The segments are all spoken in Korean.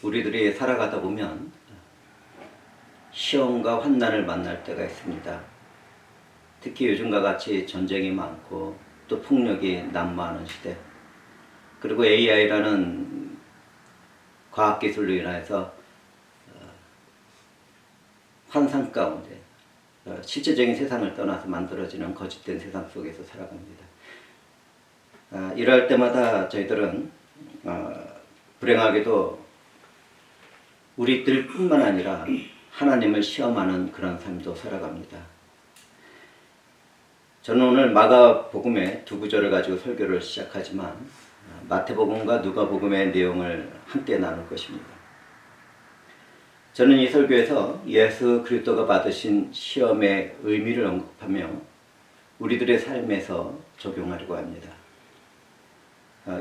우리들이 살아가다 보면 시험과 환난을 만날 때가 있습니다. 특히 요즘과 같이 전쟁이 많고 또 폭력이 난무하는 시대, 그리고 AI라는 과학기술로 인해서 환상 가운데 실제적인 세상을 떠나서 만들어지는 거짓된 세상 속에서 살아갑니다. 이럴 때마다 저희들은 불행하게도 우리들뿐만 아니라 하나님을 시험하는 그런 삶도 살아갑니다. 저는 오늘 마가복음의 두 구절을 가지고 설교를 시작하지만 마태복음과 누가복음의 내용을 함께 나눌 것입니다. 저는 이 설교에서 예수 그리스도가 받으신 시험의 의미를 언급하며 우리들의 삶에서 적용하려고 합니다.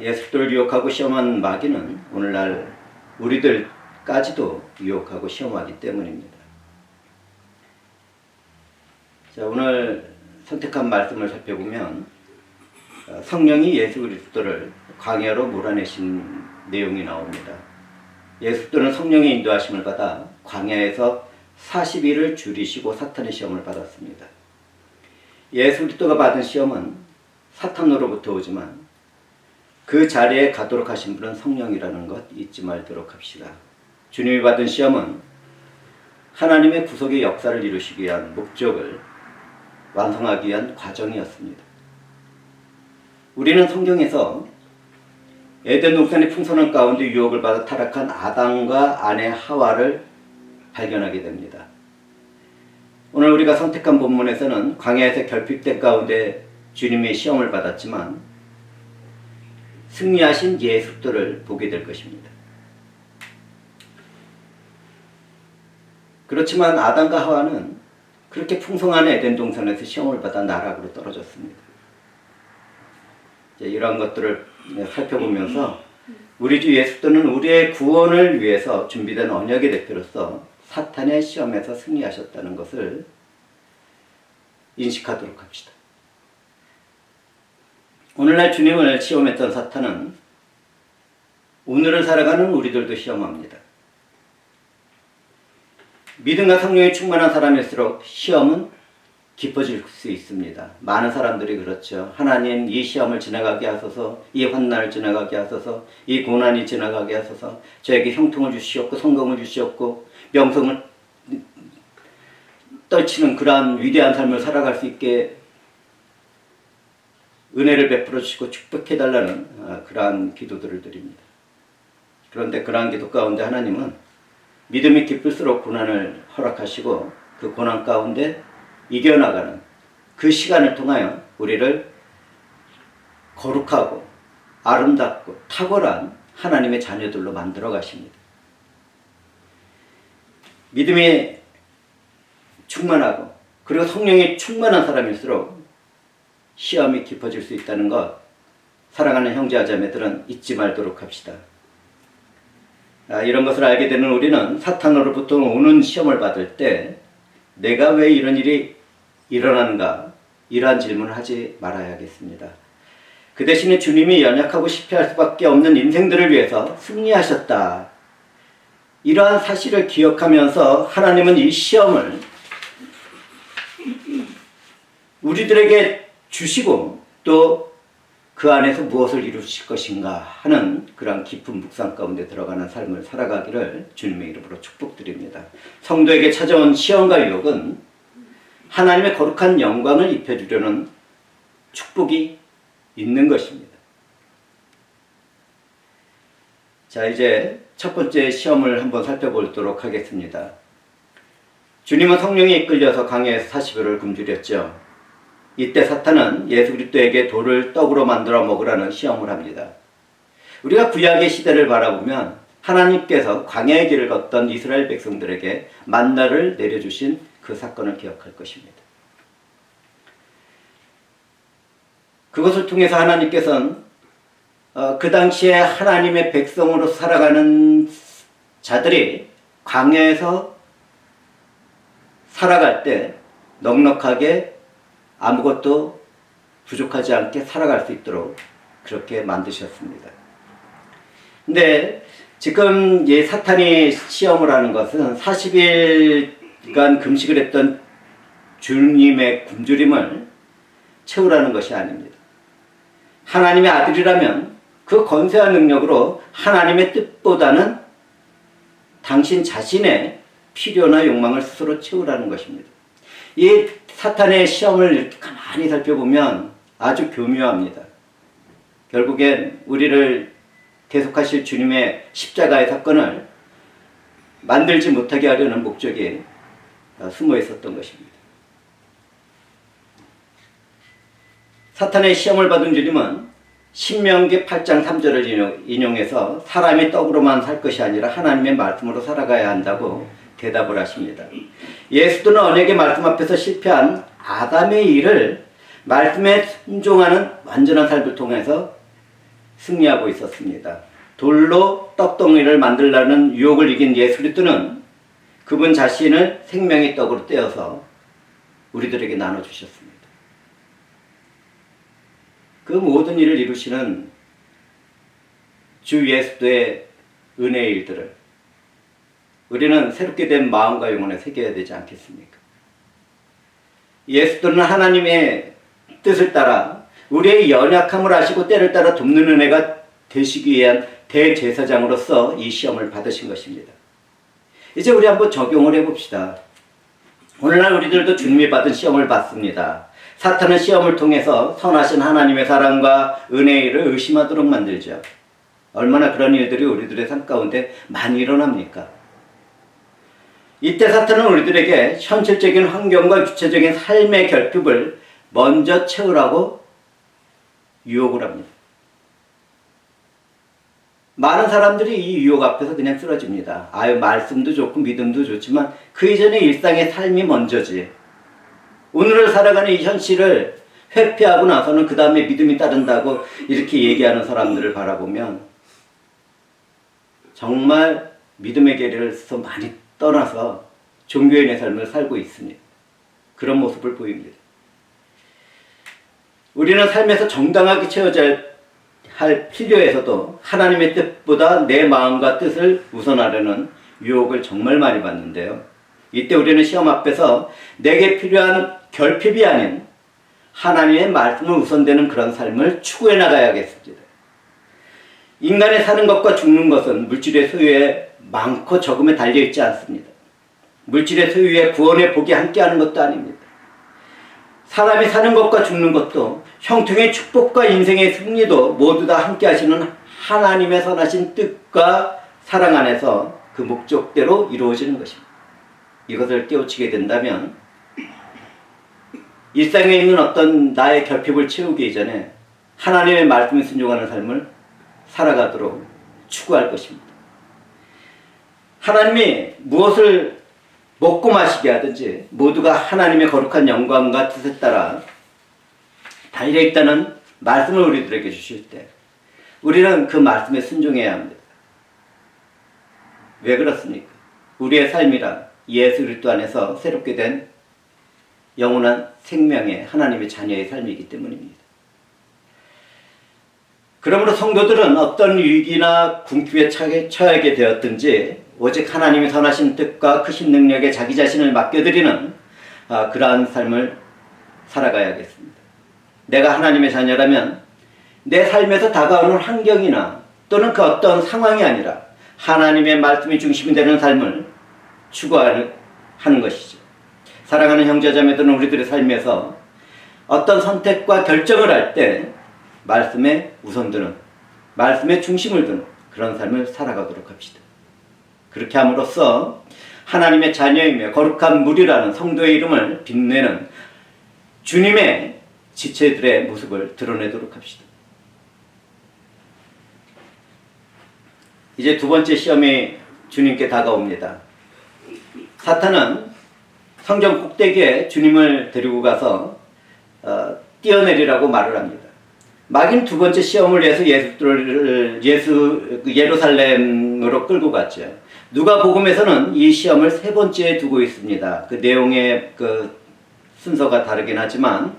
예수 그리스도를 유혹하고 시험한 마귀는 오늘날 우리들까지도 유혹하고 시험하기 때문입니다. 자, 오늘 선택한 말씀을 살펴보면 성령이 예수 그리스도를 광야로 몰아내신 내용이 나옵니다. 예수 그리스도는 성령의 인도하심을 받아 광야에서 40일을 줄이시고 사탄의 시험을 받았습니다. 예수 그리스도가 받은 시험은 사탄으로부터 오지만 그 자리에 가도록 하신 분은 성령이라는 것 잊지 말도록 합시다. 주님이 받은 시험은 하나님의 구속의 역사를 이루시기 위한 목적을 완성하기 위한 과정이었습니다. 우리는 성경에서 에덴 동산의 풍성한 가운데 유혹을 받아 타락한 아담과 아내 하와를 발견하게 됩니다. 오늘 우리가 선택한 본문에서는 광야에서 결핍된 가운데 주님의 시험을 받았지만 승리하신 예수 그리스도를 보게 될 것입니다. 그렇지만 아담과 하와는 그렇게 풍성한 에덴 동산에서 시험을 받아 나락으로 떨어졌습니다. 이러한 것들을 살펴보면서 우리 주 예수 그리스도는 우리의 구원을 위해서 준비된 언약의 대표로서 사탄의 시험에서 승리하셨다는 것을 인식하도록 합시다. 오늘날 주님을 시험했던 사탄은 오늘을 살아가는 우리들도 시험합니다. 믿음과 성령이 충만한 사람일수록 시험은 깊어질 수 있습니다. 많은 사람들이 그렇죠. 하나님 이 시험을 지나가게 하소서, 이 환난을 지나가게 하소서, 이 고난이 지나가게 하소서, 저에게 형통을 주시옵고 성공을 주시옵고 명성을 떨치는 그러한 위대한 삶을 살아갈 수 있게 은혜를 베풀어 주시고 축복해달라는 그러한 기도들을 드립니다. 그런데 그러한 기도 가운데 하나님은 믿음이 깊을수록 고난을 허락하시고 그 고난 가운데 이겨나가는 그 시간을 통하여 우리를 거룩하고 아름답고 탁월한 하나님의 자녀들로 만들어 가십니다. 믿음이 충만하고 그리고 성령이 충만한 사람일수록 시험이 깊어질 수 있다는 것, 사랑하는 형제와 자매들은 잊지 말도록 합시다. 이런 것을 알게 되는 우리는 사탄으로부터 오는 시험을 받을 때 내가 왜 이런 일이 일어나는가, 이러한 질문을 하지 말아야겠습니다. 그 대신에 주님이 연약하고 실패할 수밖에 없는 인생들을 위해서 승리하셨다, 이러한 사실을 기억하면서 하나님은 이 시험을 우리들에게 주시고 또 그 안에서 무엇을 이루실 것인가 하는 그런 깊은 묵상 가운데 들어가는 삶을 살아가기를 주님의 이름으로 축복드립니다. 성도에게 찾아온 시험과 유혹은 하나님의 거룩한 영광을 입혀주려는 축복이 있는 것입니다. 자, 이제 첫 번째 시험을 한번 살펴보도록 하겠습니다. 주님은 성령에 이끌려서 광야에서 40일을 굶주렸죠. 이때 사탄은 예수 그리스도에게 돌을 떡으로 만들어 먹으라는 시험을 합니다. 우리가 구약의 시대를 바라보면 하나님께서 광야의 길을 걷던 이스라엘 백성들에게 만나를 내려주신 그 사건을 기억할 것입니다. 그것을 통해서 하나님께서는 그 당시에 하나님의 백성으로 살아가는 자들이 광야에서 살아갈 때 넉넉하게 아무것도 부족하지 않게 살아갈 수 있도록 그렇게 만드셨습니다. 근데 지금 이 사탄이 시험을 하는 것은 40일간 금식을 했던 주님의 굶주림을 채우라는 것이 아닙니다. 하나님의 아들이라면 그 권세와 능력으로 하나님의 뜻보다는 당신 자신의 필요나 욕망을 스스로 채우라는 것입니다. 이 사탄의 시험을 이렇게 가만히 살펴보면 아주 교묘합니다. 결국엔 우리를 대속하실 주님의 십자가의 사건을 만들지 못하게 하려는 목적이 숨어 있었던 것입니다. 사탄의 시험을 받은 주님은 신명기 8장 3절을 인용해서 사람이 떡으로만 살 것이 아니라 하나님의 말씀으로 살아가야 한다고 대답을 하십니다. 예수도는 언약의 말씀 앞에서 실패한 아담의 일을 말씀에 순종하는 완전한 삶을 통해서 승리하고 있었습니다. 돌로 떡덩이를 만들라는 유혹을 이긴 예수 그리스도는 그분 자신을 생명의 떡으로 떼어서 우리들에게 나눠주셨습니다. 그 모든 일을 이루시는 주 예수의 은혜의 일들을 우리는 새롭게 된 마음과 영혼에 새겨야 되지 않겠습니까? 예수는 하나님의 뜻을 따라 우리의 연약함을 아시고 때를 따라 돕는 은혜가 되시기 위한 대제사장으로서 이 시험을 받으신 것입니다. 이제 우리 한번 적용을 해봅시다. 오늘날 우리들도 주님이 받은 시험을 받습니다. 사탄은 시험을 통해서 선하신 하나님의 사랑과 은혜의 일을 의심하도록 만들죠. 얼마나 그런 일들이 우리들의 삶 가운데 많이 일어납니까? 이때 사탄은 우리들에게 현실적인 환경과 구체적인 삶의 결핍을 먼저 채우라고 유혹을 합니다. 많은 사람들이 이 유혹 앞에서 그냥 쓰러집니다. 말씀도 좋고 믿음도 좋지만 그 이전의 일상의 삶이 먼저지. 오늘을 살아가는 이 현실을 회피하고 나서는 그 다음에 믿음이 따른다고 이렇게 얘기하는 사람들을 바라보면 정말 믿음의 길에서 많이 떠나서 종교인의 삶을 살고 있습니다. 그런 모습을 보입니다. 우리는 삶에서 정당하게 채워져야 할 필요에서도 하나님의 뜻보다 내 마음과 뜻을 우선하려는 유혹을 정말 많이 받는데요. 이때 우리는 시험 앞에서 내게 필요한 결핍이 아닌 하나님의 말씀을 우선되는 그런 삶을 추구해 나가야겠습니다. 인간의 사는 것과 죽는 것은 물질의 소유에 많고 적음에 달려있지 않습니다. 물질의 소유에 구원의 복이 함께하는 것도 아닙니다. 사람이 사는 것과 죽는 것도 형통의 축복과 인생의 승리도 모두 다 함께 하시는 하나님의 선하신 뜻과 사랑 안에서 그 목적대로 이루어지는 것입니다. 이것을 깨우치게 된다면 일상에 있는 어떤 나의 결핍을 채우기 이전에 하나님의 말씀에 순종하는 삶을 살아가도록 추구할 것입니다. 하나님이 무엇을 먹고 마시게 하든지 모두가 하나님의 거룩한 영광과 뜻에 따라 달려있다는 말씀을 우리들에게 주실 때 우리는 그 말씀에 순종해야 합니다. 왜 그렇습니까? 우리의 삶이란 예수 그리스도 안에서 새롭게 된 영원한 생명의 하나님의 자녀의 삶이기 때문입니다. 그러므로 성도들은 어떤 위기나 궁핍에 처하게 되었든지 오직 하나님의 선하신 뜻과 크신 능력에 자기 자신을 맡겨드리는 그러한 삶을 살아가야겠습니다. 내가 하나님의 자녀라면 내 삶에서 다가오는 환경이나 또는 그 어떤 상황이 아니라 하나님의 말씀이 중심이 되는 삶을 추구하는 것이죠. 사랑하는 형제자매들은 우리들의 삶에서 어떤 선택과 결정을 할 때 말씀에 우선두는, 말씀에 중심을 두는 그런 삶을 살아가도록 합시다. 그렇게 함으로써 하나님의 자녀이며 거룩한 무리라는 성도의 이름을 빛내는 주님의 지체들의 모습을 드러내도록 합시다. 이제 두 번째 시험이 주님께 다가옵니다. 사탄은 성전 꼭대기에 주님을 데리고 가서 뛰어내리라고 말을 합니다. 마귀는 두 번째 시험을 위해서 예루살렘으로 끌고 갔죠. 누가복음에서는 이 시험을 세 번째에 두고 있습니다. 그 내용의 그 순서가 다르긴 하지만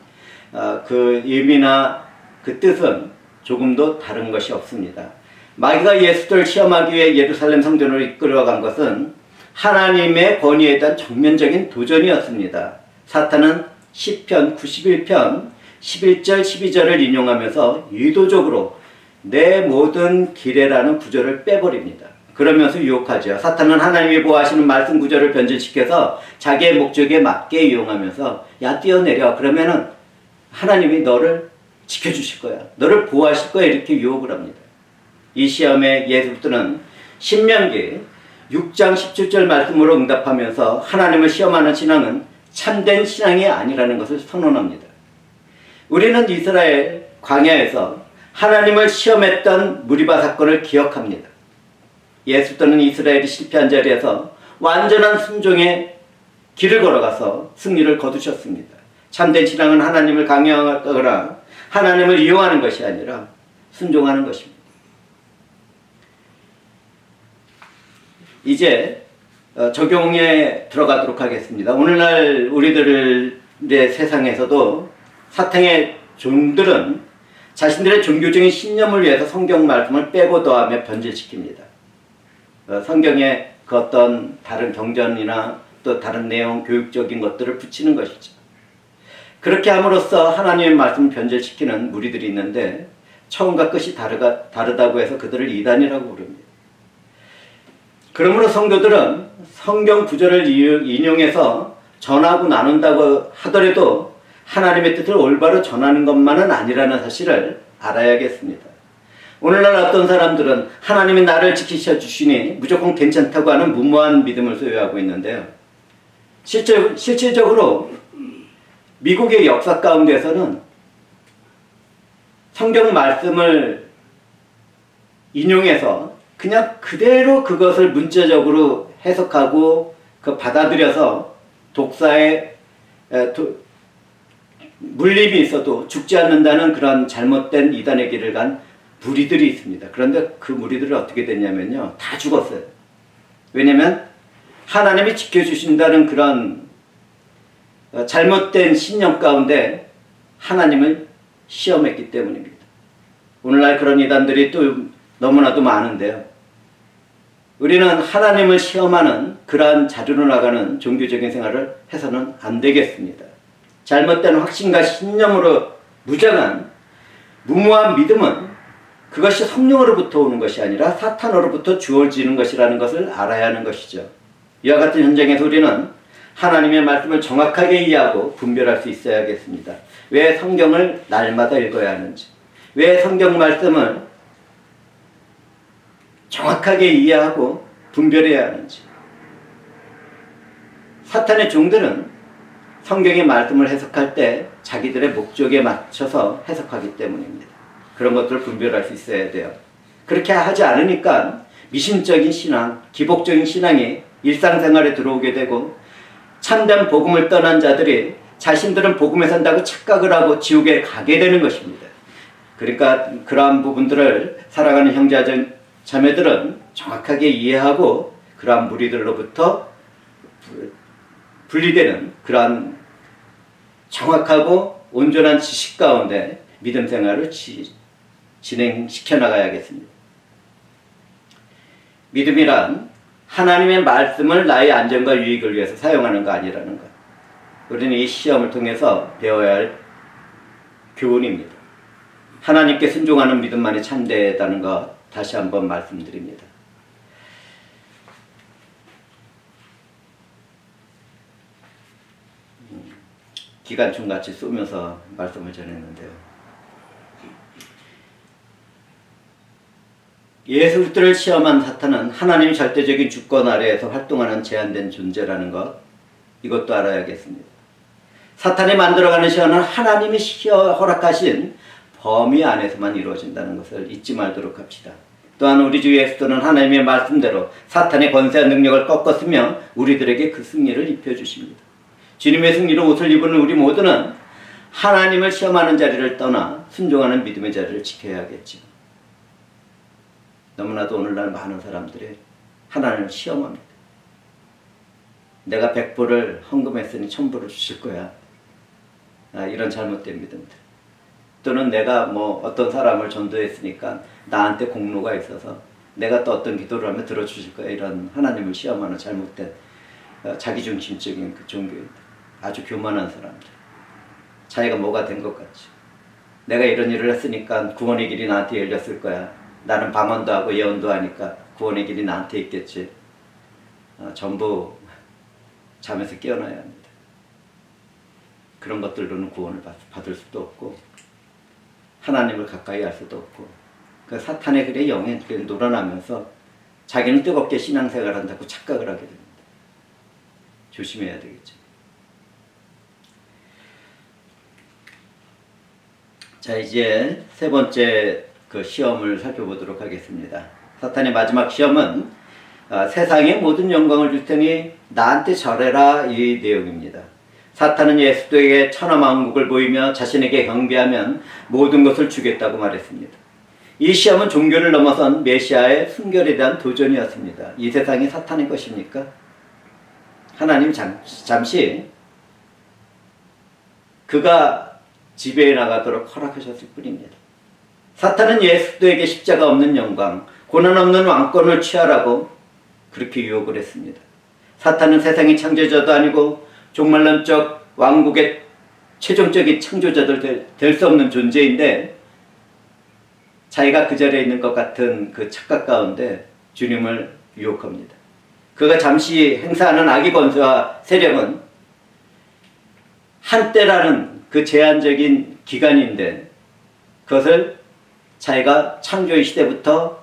그 의미나 그 뜻은 조금도 다른 것이 없습니다. 마귀가 예수들을 시험하기 위해 예루살렘 성전으로 이끌어간 것은 하나님의 권위에 대한 정면적인 도전이었습니다. 사탄은 시편 91편 11절 12절을 인용하면서 의도적으로 내 모든 기례라는 구절을 빼버립니다. 그러면서 유혹하죠. 사탄은 하나님이 보호하시는 말씀 구절을 변질시켜서 자기의 목적에 맞게 이용하면서 야 뛰어내려, 그러면은 하나님이 너를 지켜주실 거야, 너를 보호하실 거야, 이렇게 유혹을 합니다. 이 시험에 예수들은 신명기 6장 17절 말씀으로 응답하면서 하나님을 시험하는 신앙은 참된 신앙이 아니라는 것을 선언합니다. 우리는 이스라엘 광야에서 하나님을 시험했던 무리바 사건을 기억합니다. 예수들은 이스라엘이 실패한 자리에서 완전한 순종의 길을 걸어가서 승리를 거두셨습니다. 참된 신앙은 하나님을 강요하거나 하나님을 이용하는 것이 아니라 순종하는 것입니다. 이제 적용에 들어가도록 하겠습니다. 오늘날 우리들의 세상에서도 사탄의 종들은 자신들의 종교적인 신념을 위해서 성경 말씀을 빼고 더하며 변질시킵니다. 성경에 그 어떤 다른 경전이나 또 다른 내용, 교육적인 것들을 붙이는 것이죠. 그렇게 함으로써 하나님의 말씀을 변질시키는 무리들이 있는데 처음과 끝이 다르다고 해서 그들을 이단이라고 부릅니다. 그러므로 성도들은 성경 구절을 인용해서 전하고 나눈다고 하더라도 하나님의 뜻을 올바로 전하는 것만은 아니라는 사실을 알아야겠습니다. 오늘날 어떤 사람들은 하나님이 나를 지키셔 주시니 무조건 괜찮다고 하는 무모한 믿음을 소유하고 있는데요. 실질적으로 미국의 역사 가운데서는 성경 말씀을 인용해서 그냥 그대로 그것을 문자적으로 해석하고 받아들여서 독사에 물림이 있어도 죽지 않는다는 그런 잘못된 이단의 길을 간 무리들이 있습니다. 그런데 그 무리들이 어떻게 됐냐면요, 다 죽었어요. 왜냐하면 하나님이 지켜주신다는 그런 잘못된 신념 가운데 하나님을 시험했기 때문입니다. 오늘날 그런 이단들이 또 너무나도 많은데요. 우리는 하나님을 시험하는 그러한 자리로 나가는 종교적인 생활을 해서는 안 되겠습니다. 잘못된 확신과 신념으로 무장한 무모한 믿음은 그것이 성령으로부터 오는 것이 아니라 사탄으로부터 주어지는 것이라는 것을 알아야 하는 것이죠. 이와 같은 현장에서 우리는 하나님의 말씀을 정확하게 이해하고 분별할 수 있어야겠습니다. 왜 성경을 날마다 읽어야 하는지, 왜 성경 말씀을 정확하게 이해하고 분별해야 하는지. 사탄의 종들은 성경의 말씀을 해석할 때 자기들의 목적에 맞춰서 해석하기 때문입니다. 그런 것들을 분별할 수 있어야 돼요. 그렇게 하지 않으니까 미신적인 신앙, 기복적인 신앙이 일상생활에 들어오게 되고 참된 복음을 떠난 자들이 자신들은 복음에 산다고 착각을 하고 지옥에 가게 되는 것입니다. 그러니까 그러한 부분들을 사랑하는 형제 자매들은 정확하게 이해하고 그러한 무리들로부터 분리되는 그러한 정확하고 온전한 지식 가운데 믿음 생활을 진행시켜 나가야겠습니다. 믿음이란 하나님의 말씀을 나의 안전과 유익을 위해서 사용하는 거 아니라는 것. 우리는 이 시험을 통해서 배워야 할 교훈입니다. 하나님께 순종하는 믿음만이 참되다는 것 다시 한번 말씀드립니다. 기관총같이 쏘면서 말씀을 전했는데요. 예수 그리스도를 시험한 사탄은 하나님의 절대적인 주권 아래에서 활동하는 제한된 존재라는 것, 이것도 알아야겠습니다. 사탄이 만들어가는 시험은 하나님이 허락하신 범위 안에서만 이루어진다는 것을 잊지 말도록 합시다. 또한 우리 주 예수는 하나님의 말씀대로 사탄의 권세와 능력을 꺾었으며 우리들에게 그 승리를 입혀주십니다. 주님의 승리로 옷을 입은 우리 모두는 하나님을 시험하는 자리를 떠나 순종하는 믿음의 자리를 지켜야 하겠죠. 너무나도 오늘날 많은 사람들이 하나님을 시험합니다. 내가 100불을 헌금했으니 1000불을 주실 거야. 이런 잘못된 믿음들. 또는 내가 뭐 어떤 사람을 전도했으니까 나한테 공로가 있어서 내가 또 어떤 기도를 하면 들어주실 거야, 이런 하나님을 시험하는 잘못된 자기중심적인 그 종교인들, 아주 교만한 사람들, 자기가 뭐가 된 것 같지. 내가 이런 일을 했으니까 구원의 길이 나한테 열렸을 거야, 나는 방언도 하고 예언도 하니까 구원의 길이 나한테 있겠지. 전부 잠에서 깨어나야 합니다. 그런 것들로는 구원을 받을 수도 없고 하나님을 가까이 할 수도 없고, 그 사탄의 글에 영에 놀아나면서 자기는 뜨겁게 신앙생활을 한다고 착각을 하게 됩니다. 조심해야 되겠죠. 자, 이제 세 번째 그 시험을 살펴보도록 하겠습니다. 사탄의 마지막 시험은 세상의 모든 영광을 줄 테니 나한테 절해라, 이 내용입니다. 사탄은 예수도에게 천하만국을 보이며 자신에게 경배하면 모든 것을 주겠다고 말했습니다. 이 시험은 종교를 넘어선 메시아의 순결에 대한 도전이었습니다. 이 세상이 사탄의 것입니까? 하나님 잠시 그가 지배해 나가도록 허락하셨을 뿐입니다. 사탄은 예수도에게 십자가 없는 영광, 고난 없는 왕권을 취하라고 그렇게 유혹을 했습니다. 사탄은 세상의 창조자도 아니고 종말론적 왕국의 최종적인 창조자들 될 수 없는 존재인데, 자기가 그 자리에 있는 것 같은 그 착각 가운데 주님을 유혹합니다. 그가 잠시 행사하는 악의 권세와 세력은 한때라는 그 제한적인 기간인데, 그것을 자기가 창조의 시대부터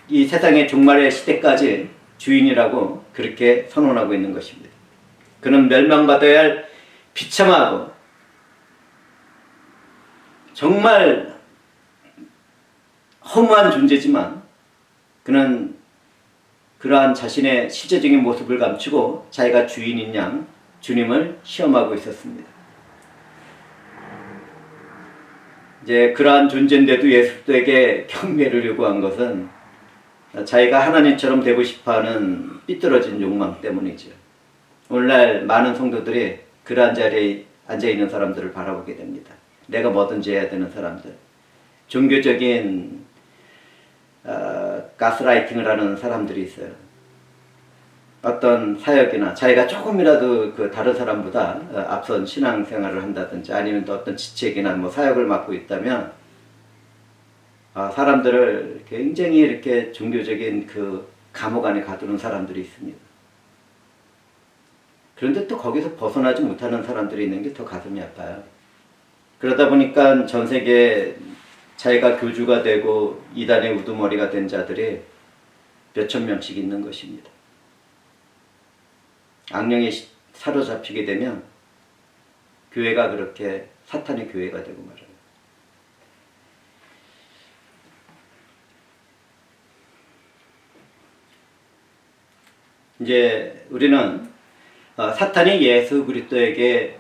이 세상의 종말의 시대까지 주인이라고 그렇게 선언하고 있는 것입니다. 그는 멸망받아야 할 비참하고 정말 허무한 존재지만, 그는 그러한 자신의 실제적인 모습을 감추고 자기가 주인인 양 주님을 시험하고 있었습니다. 이제 그러한 존재인데도 예수도에게 경배를 요구한 것은 자기가 하나님처럼 되고 싶어하는 삐뚤어진 욕망 때문이죠. 오늘날 많은 성도들이 그러한 자리에 앉아있는 사람들을 바라보게 됩니다. 내가 뭐든지 해야 되는 사람들, 종교적인 가스라이팅을 하는 사람들이 있어요. 어떤 사역이나 자기가 조금이라도 그 다른 사람보다 앞선 신앙생활을 한다든지 아니면 또 어떤 지책이나 뭐 사역을 맡고 있다면 사람들을 굉장히 이렇게 종교적인 그 감옥 안에 가두는 사람들이 있습니다. 그런데 또 거기서 벗어나지 못하는 사람들이 있는 게 더 가슴이 아파요. 그러다 보니까 전 세계에 자기가 교주가 되고 이단의 우두머리가 된 자들이 몇천 명씩 있는 것입니다. 악령에 사로잡히게 되면 교회가 그렇게 사탄의 교회가 되고 말아요. 이제 우리는 사탄이 예수 그리스도에게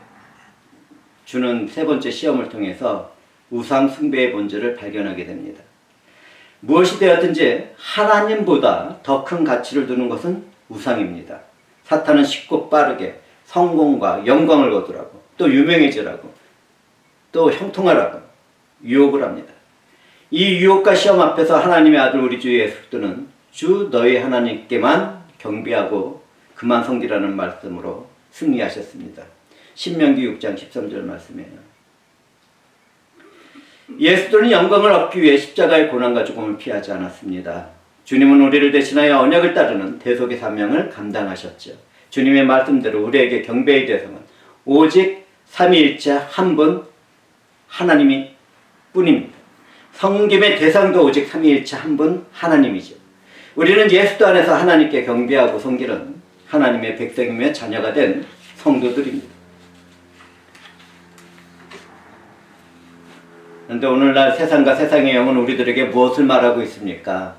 주는 세 번째 시험을 통해서 우상 숭배의 본질을 발견하게 됩니다. 무엇이 되었든지 하나님보다 더 큰 가치를 두는 것은 우상입니다. 사탄은 쉽고 빠르게 성공과 영광을 거두라고, 또 유명해지라고, 또 형통하라고 유혹을 합니다. 이 유혹과 시험 앞에서 하나님의 아들 우리 주 예수 그리스도는 주 너희 하나님께만 경배하고 그만 섬기라는 말씀으로 승리하셨습니다. 신명기 6장 13절 말씀이에요. 예수님은 영광을 얻기 위해 십자가의 고난과 죽음을 피하지 않았습니다. 주님은 우리를 대신하여 언약을 따르는 대속의 사명을 감당하셨죠. 주님의 말씀대로 우리에게 경배의 대상은 오직 삼위일체 한 분 하나님이 뿐입니다. 섬김의 대상도 오직 삼위일체 한 분 하나님이죠. 우리는 예수도 안에서 하나님께 경배하고 섬기는 하나님의 백성이며 자녀가 된 성도들입니다. 그런데 오늘날 세상과 세상의 영은 우리들에게 무엇을 말하고 있습니까?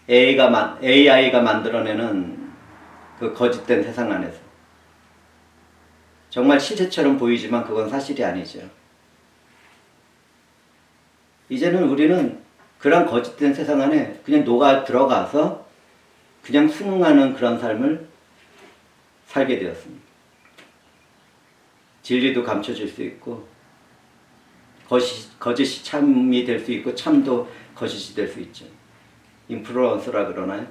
AI가 만들어내는 그 거짓된 세상 안에서 정말 실체처럼 보이지만 그건 사실이 아니죠. 이제는 우리는 그런 거짓된 세상 안에 그냥 녹아 들어가서 그냥 순응하는 그런 삶을 살게 되었습니다. 진리도 감춰질 수 있고 거짓이 참이 될 수 있고 참도 거짓이 될 수 있죠. 인플루언서라 그러나요?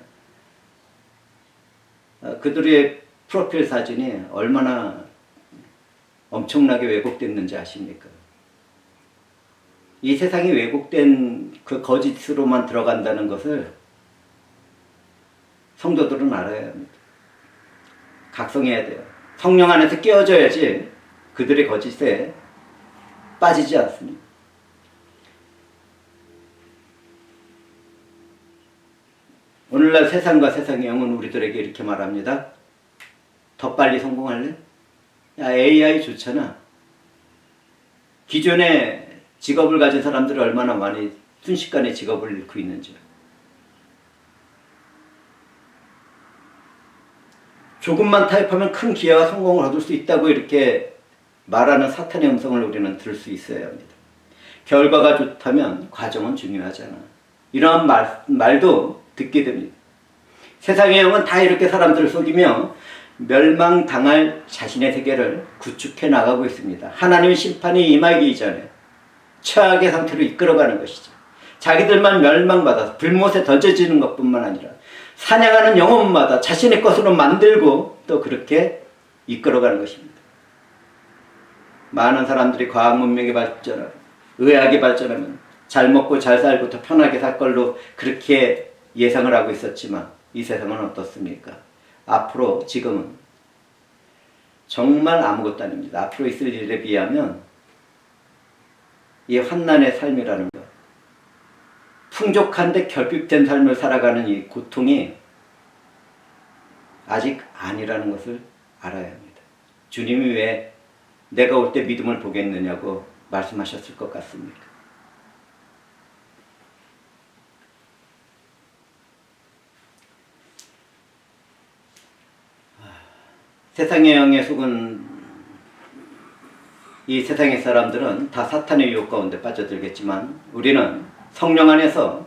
그들의 프로필 사진이 얼마나 엄청나게 왜곡됐는지 아십니까? 이 세상이 왜곡된 그 거짓으로만 들어간다는 것을 성도들은 알아야 합니다. 각성해야 돼요. 성령 안에서 깨어져야지 그들의 거짓에 빠지지 않습니다. 오늘날 세상과 세상의 영은 우리들에게 이렇게 말합니다. 더 빨리 성공할래? 야, AI 좋잖아. 기존에 직업을 가진 사람들이 얼마나 많이 순식간에 직업을 잃고 있는지. 조금만 타입하면 큰 기회와 성공을 얻을 수 있다고 이렇게 말하는 사탄의 음성을 우리는 들을 수 있어야 합니다. 결과가 좋다면 과정은 중요하잖아. 이러한 말도 듣게 됩니다. 세상의 영은 다 이렇게 사람들을 속이며 멸망당할 자신의 세계를 구축해 나가고 있습니다. 하나님의 심판이 임하기 이전에 최악의 상태로 이끌어가는 것이죠. 자기들만 멸망받아서 불못에 던져지는 것뿐만 아니라 사냥하는 영혼마다 자신의 것으로 만들고 또 그렇게 이끌어가는 것입니다. 많은 사람들이 과학 문명이 발전하고 의학이 발전하면 잘 먹고 잘 살고 더 편하게 살 걸로 그렇게 예상을 하고 있었지만 이 세상은 어떻습니까? 앞으로 지금은 정말 아무것도 아닙니다. 앞으로 있을 일에 비하면 이 환난의 삶이라는 것, 풍족한데 결핍된 삶을 살아가는 이 고통이 아직 아니라는 것을 알아야 합니다. 주님이 왜 내가 올 때 믿음을 보겠느냐고 말씀하셨을 것 같습니까? 세상의 영에 속은 이 세상의 사람들은 다 사탄의 유혹 가운데 빠져들겠지만 우리는 성령 안에서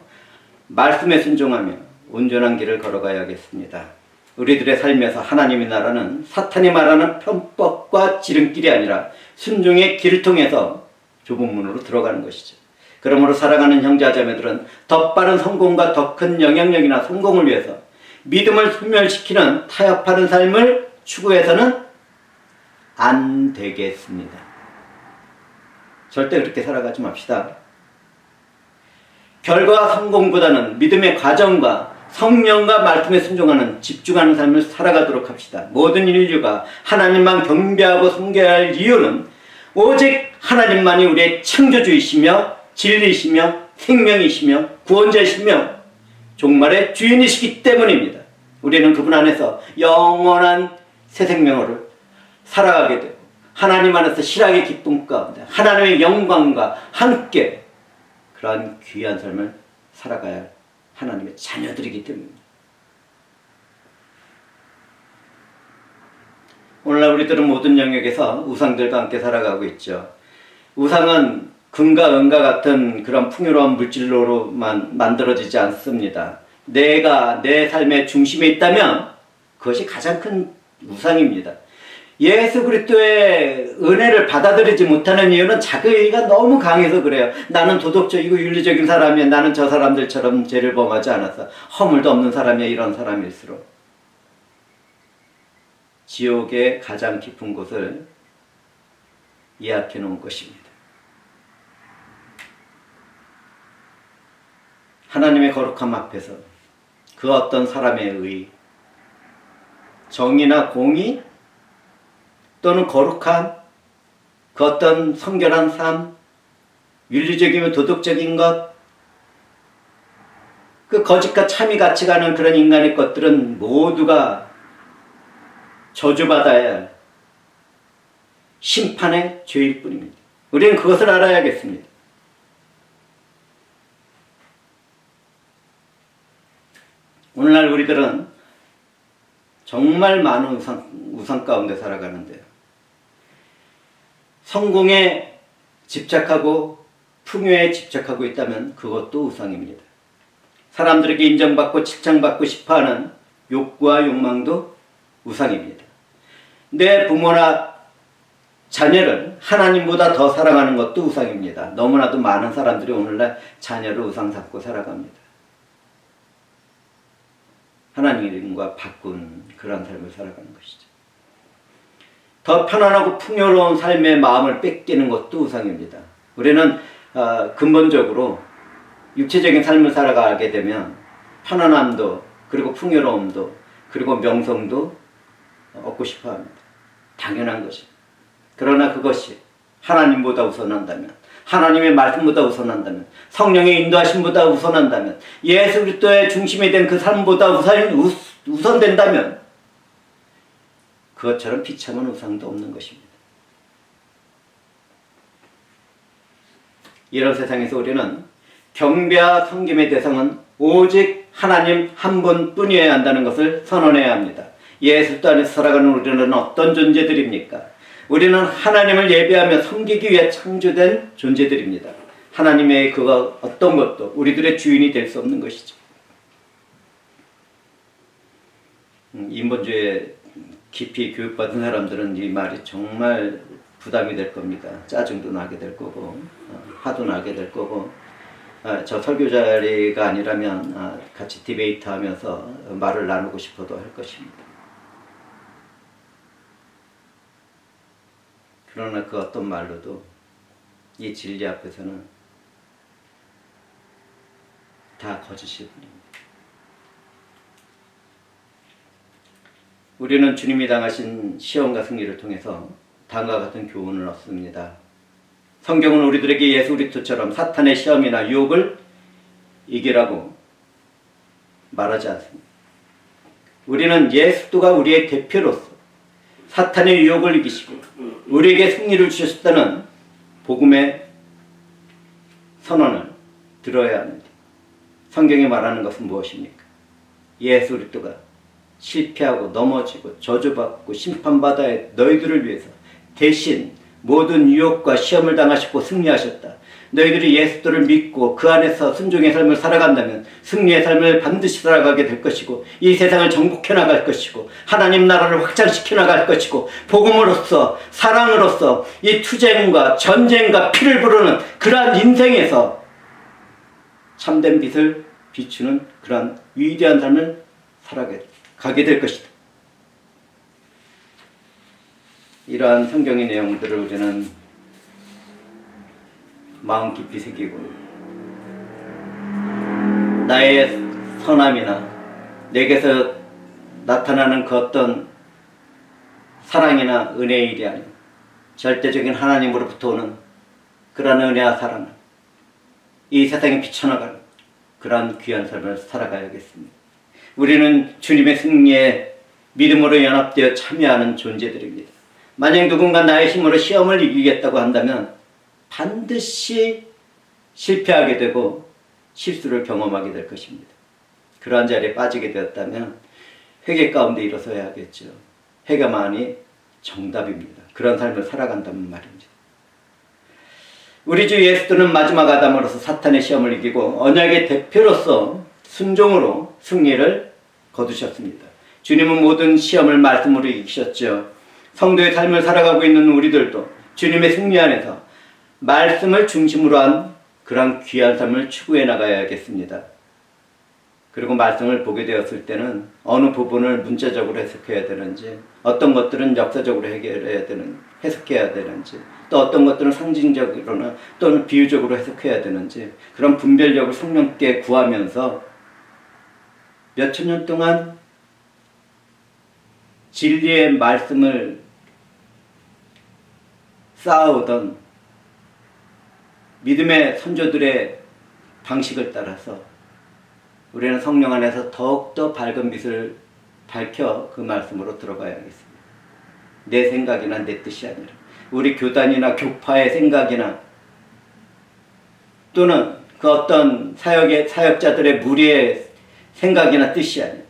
말씀에 순종하며 온전한 길을 걸어가야겠습니다. 우리들의 삶에서 하나님의 나라는 사탄이 말하는 편법과 지름길이 아니라 순종의 길을 통해서 좁은 문으로 들어가는 것이죠. 그러므로 사랑하는 형제자매들은 더 빠른 성공과 더 큰 영향력이나 성공을 위해서 믿음을 소멸시키는 타협하는 삶을 추구해서는 안 되겠습니다. 절대 그렇게 살아가지 맙시다. 결과 성공보다는 믿음의 과정과 성령과 말씀에 순종하는 집중하는 삶을 살아가도록 합시다. 모든 인류가 하나님만 경배하고 섬겨야 할 이유는 오직 하나님만이 우리의 창조주이시며 진리이시며 생명이시며 구원자이시며 종말의 주인이시기 때문입니다. 우리는 그분 안에서 영원한 새 생명을 살아가게 되고 하나님 안에서 실학의 기쁨 가운데 하나님의 영광과 함께 그러한 귀한 삶을 살아가야 할 하나님의 자녀들이기 때문입니다. 오늘날 우리들은 모든 영역에서 우상들과 함께 살아가고 있죠. 우상은 금과 은과 같은 그런 풍요로운 물질로만 만들어지지 않습니다. 내가 내 삶의 중심에 있다면 그것이 가장 큰 우상입니다. 예수 그리스도의 은혜를 받아들이지 못하는 이유는 자기가 너무 강해서 그래요. 나는 도덕적이고 윤리적인 사람이야. 나는 저 사람들처럼 죄를 범하지 않았어. 허물도 없는 사람이야. 이런 사람일수록 지옥의 가장 깊은 곳을 예약해 놓은 것입니다. 하나님의 거룩함 앞에서 그 어떤 사람의 의, 정의나 공의 또는 거룩함, 그 어떤 성결한 삶, 윤리적이면 도덕적인 것, 그 거짓과 참이 같이 가는 그런 인간의 것들은 모두가 저주받아야 할 심판의 죄일 뿐입니다. 우리는 그것을 알아야겠습니다. 오늘날 우리들은 정말 많은 우상 가운데 살아가는데요. 성공에 집착하고 풍요에 집착하고 있다면 그것도 우상입니다. 사람들에게 인정받고 칭찬받고 싶어하는 욕구와 욕망도 우상입니다. 내 부모나 자녀를 하나님보다 더 사랑하는 것도 우상입니다. 너무나도 많은 사람들이 오늘날 자녀를 우상 삼고 살아갑니다. 하나님과 바꾼 그런 삶을 살아가는 것이죠. 더 편안하고 풍요로운 삶의 마음을 뺏기는 것도 우상입니다. 우리는 근본적으로 육체적인 삶을 살아가게 되면 편안함도 그리고 풍요로움도 그리고 명성도 얻고 싶어 합니다. 당연한 것입니다. 그러나 그것이 하나님보다 우선한다면, 하나님의 말씀보다 우선한다면, 성령의 인도하심보다 우선한다면, 예수 그리스도의 중심이 된 그 삶보다 우선된다면 그것처럼 비참한 우상도 없는 것입니다. 이런 세상에서 우리는 경배와 섬김의 대상은 오직 하나님 한 분뿐이어야 한다는 것을 선언해야 합니다. 예수 그리스도 안에서 살아가는 우리는 어떤 존재들입니까? 우리는 하나님을 예배하며 섬기기 위해 창조된 존재들입니다. 하나님의 그가 어떤 것도 우리들의 주인이 될 수 없는 것이죠. 인본주의에 깊이 교육받은 사람들은 이 말이 정말 부담이 될 겁니다. 짜증도 나게 될 거고 화도 나게 될 거고 저 설교 자리가 아니라면 같이 디베이트 하면서 말을 나누고 싶어도 할 것입니다. 그러나 그 어떤 말로도 이 진리 앞에서는 다 거짓일 뿐입니다. 우리는 주님이 당하신 시험과 승리를 통해서 다음과 같은 교훈을 얻습니다. 성경은 우리들에게 예수 그리스도처럼 사탄의 시험이나 유혹을 이기라고 말하지 않습니다. 우리는 예수 그리스도가 우리의 대표로서 사탄의 유혹을 이기시고 우리에게 승리를 주셨다는 복음의 선언을 들어야 합니다. 성경이 말하는 것은 무엇입니까? 예수 그리스도가 실패하고 넘어지고 저주받고 심판받아야 너희들을 위해서 대신 모든 유혹과 시험을 당하시고 승리하셨다. 너희들이 예수를 믿고 그 안에서 순종의 삶을 살아간다면 승리의 삶을 반드시 살아가게 될 것이고 이 세상을 정복해 나갈 것이고 하나님 나라를 확장시켜 나갈 것이고 복음으로서 사랑으로서 이 투쟁과 전쟁과 피를 부르는 그러한 인생에서 참된 빛을 비추는 그러한 위대한 삶을 살아가게 될 것이다. 이러한 성경의 내용들을 우리는 마음 깊이 새기고 나의 선함이나 내게서 나타나는 그 어떤 사랑이나 은혜의 일이 아니고 절대적인 하나님으로부터 오는 그러한 은혜와 사랑을 이 세상에 비춰나가는 그러한 귀한 삶을 살아가야겠습니다. 우리는 주님의 승리에 믿음으로 연합되어 참여하는 존재들입니다. 만약 누군가 나의 힘으로 시험을 이기겠다고 한다면 반드시 실패하게 되고 실수를 경험하게 될 것입니다. 그러한 자리에 빠지게 되었다면 회개 가운데 일어서야 하겠죠. 회개만이 정답입니다. 그런 삶을 살아간다는 말입니다. 우리 주 예수는 마지막 아담으로서 사탄의 시험을 이기고 언약의 대표로서 순종으로 승리를 거두셨습니다. 주님은 모든 시험을 말씀으로 이기셨죠. 성도의 삶을 살아가고 있는 우리들도 주님의 승리 안에서 말씀을 중심으로 한 그런 귀한 삶을 추구해 나가야겠습니다. 그리고 말씀을 보게 되었을 때는 어느 부분을 문자적으로 해석해야 되는지, 어떤 것들은 역사적으로 해석해야 되는지, 또 어떤 것들은 상징적으로나 또는 비유적으로 해석해야 되는지 그런 분별력을 성령께 구하면서 몇천 년 동안 진리의 말씀을 쌓아오던 믿음의 선조들의 방식을 따라서 우리는 성령 안에서 더욱더 밝은 빛을 밝혀 그 말씀으로 들어가야겠습니다. 내 생각이나 내 뜻이 아니라 우리 교단이나 교파의 생각이나 또는 그 어떤 사역자들의 무리의 생각이나 뜻이 아니라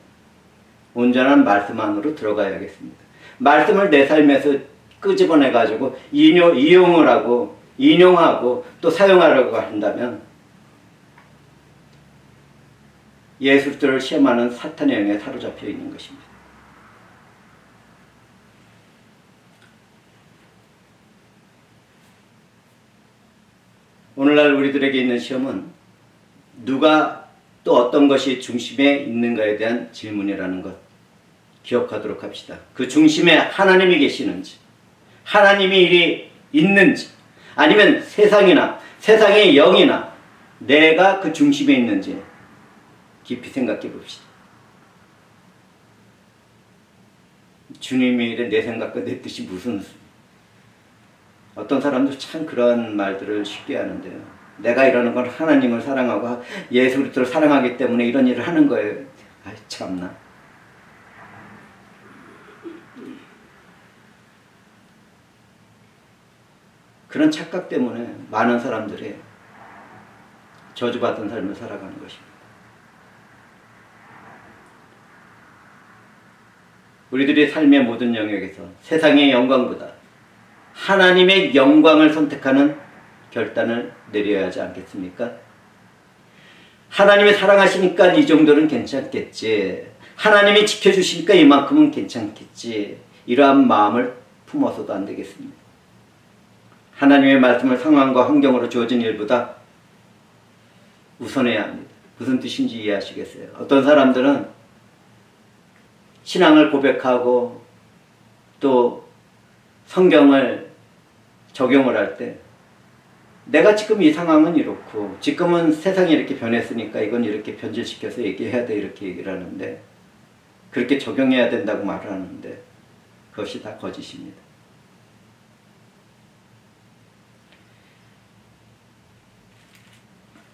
온전한 말씀 안으로 들어가야겠습니다. 말씀을 내 삶에서 끄집어내가지고 인용하고 또 사용하려고 한다면 예수들을 시험하는 사탄의 영에 사로잡혀 있는 것입니다. 오늘날 우리들에게 있는 시험은 누가 또 어떤 것이 중심에 있는가에 대한 질문이라는 것 기억하도록 합시다. 그 중심에 하나님이 계시는지, 하나님이 이리 있는지, 아니면 세상이나 세상의 영이나 내가 그 중심에 있는지 깊이 생각해 봅시다. 주님의 일에 내 생각과 내 뜻이 무슨, 어떤 사람들 참 그런 말들을 쉽게 하는데요. 내가 이러는 건 하나님을 사랑하고 예수 그리스도를 사랑하기 때문에 이런 일을 하는 거예요. 아이 참나. 그런 착각 때문에 많은 사람들이 저주받은 삶을 살아가는 것입니다. 우리들의 삶의 모든 영역에서 세상의 영광보다 하나님의 영광을 선택하는 결단을 내려야 하지 않겠습니까? 하나님이 사랑하시니까 이 정도는 괜찮겠지. 하나님이 지켜주시니까 이만큼은 괜찮겠지. 이러한 마음을 품어서도 안 되겠습니다. 하나님의 말씀을 상황과 환경으로 주어진 일보다 우선해야 합니다. 무슨 뜻인지 이해하시겠어요? 어떤 사람들은 신앙을 고백하고 또 성경을 적용을 할 때 내가 지금 이 상황은 이렇고 지금은 세상이 이렇게 변했으니까 이건 이렇게 변질시켜서 얘기해야 돼 이렇게 얘기를 하는데 그렇게 적용해야 된다고 말을 하는데 그것이 다 거짓입니다.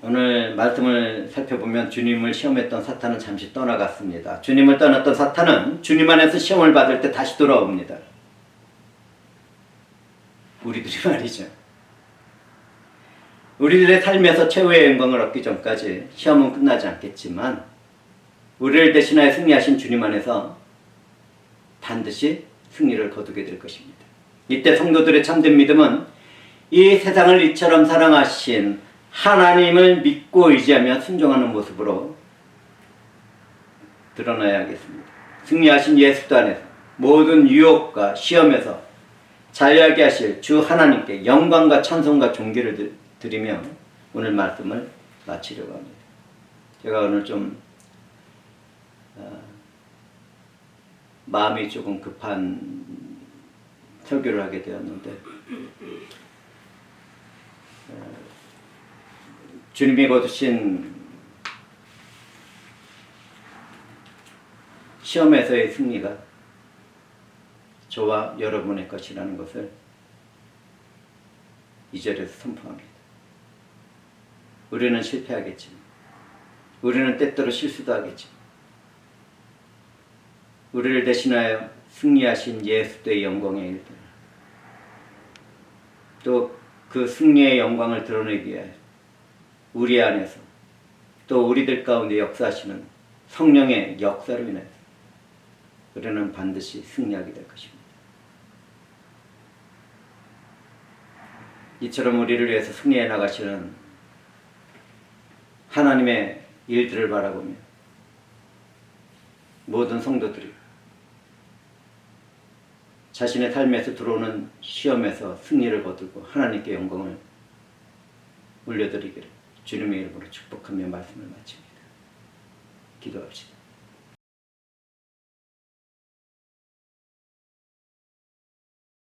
오늘 말씀을 살펴보면 주님을 시험했던 사탄은 잠시 떠나갔습니다. 주님을 떠났던 사탄은 주님 안에서 시험을 받을 때 다시 돌아옵니다. 우리들이 말이죠. 우리들의 삶에서 최후의 영광을 얻기 전까지 시험은 끝나지 않겠지만 우리를 대신하여 승리하신 주님 안에서 반드시 승리를 거두게 될 것입니다. 이때 성도들의 참된 믿음은 이 세상을 이처럼 사랑하신 하나님을 믿고 의지하며 순종하는 모습으로 드러나야 하겠습니다. 승리하신 예수 안에서 모든 유혹과 시험에서 자유하게 하실 주 하나님께 영광과 찬송과 존귀를 드리며 오늘 말씀을 마치려고 합니다. 제가 오늘 좀 마음이 조금 급한 설교를 하게 되었는데 주님이 거두신 시험에서의 승리가 저와 여러분의 것이라는 것을 이 절에서 선포합니다. 우리는 실패하겠지만, 우리는 때때로 실수도 하겠지만, 우리를 대신하여 승리하신 예수의 영광의 일들, 또 그 승리의 영광을 드러내기 위해 우리 안에서 또 우리들 가운데 역사하시는 성령의 역사로 인해서 우리는 반드시 승리하게 될 것입니다. 이처럼 우리를 위해서 승리해 나가시는 하나님의 일들을 바라보며 모든 성도들이 자신의 삶에서 들어오는 시험에서 승리를 거두고 하나님께 영광을 올려드리기를 주님의 이름으로 축복하며 말씀을 마칩니다. 기도합시다.